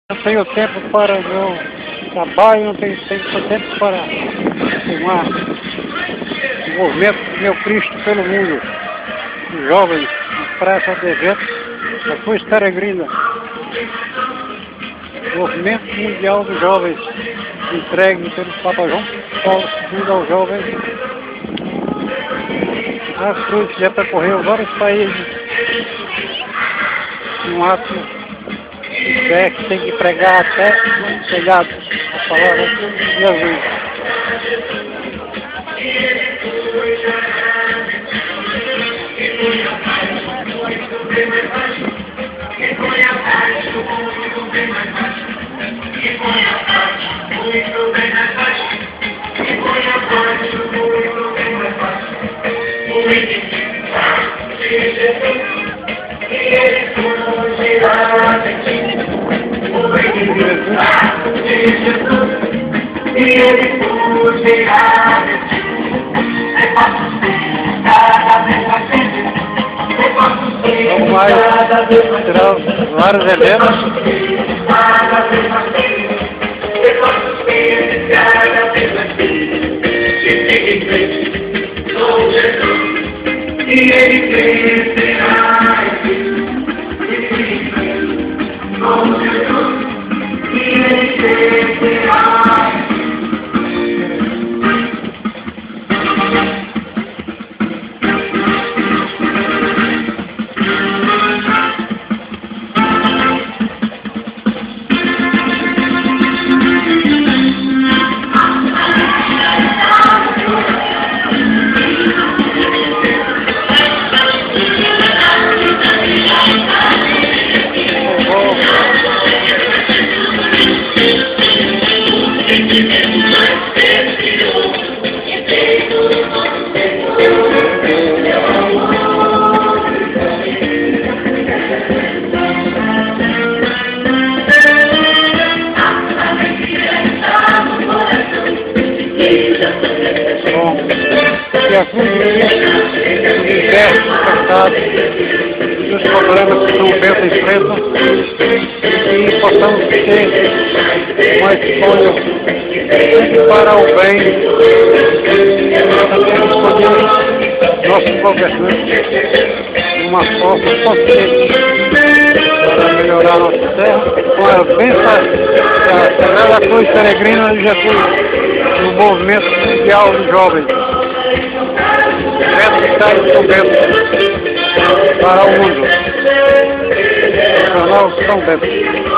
Não tenho tempo para o meu trabalho, não tenho tempo para filmar o movimento do meu Cristo pelo mundo. Os jovens, na Praça de Eventos, a Cruz Peregrina. Movimento Mundial dos Jovens, entregue pelo Papa João Paulo II aos jovens. A cruz já percorreu vários países, um ato de fé que tem que pregar até no telhado a palavra de Jesus. Vamos mais tirar vários elementos. Que a cruz do universo tratado dos problemas que São Bento enfrenta e possamos ter uma escolha sempre para o bem, também escolher nossos governantes de uma forma consciente para melhorar nossa terra com a bênção da Cruz Peregrina de Jesus no movimento mundial dos jovens. Estado de São Bento para o mundo. Canal São Bento.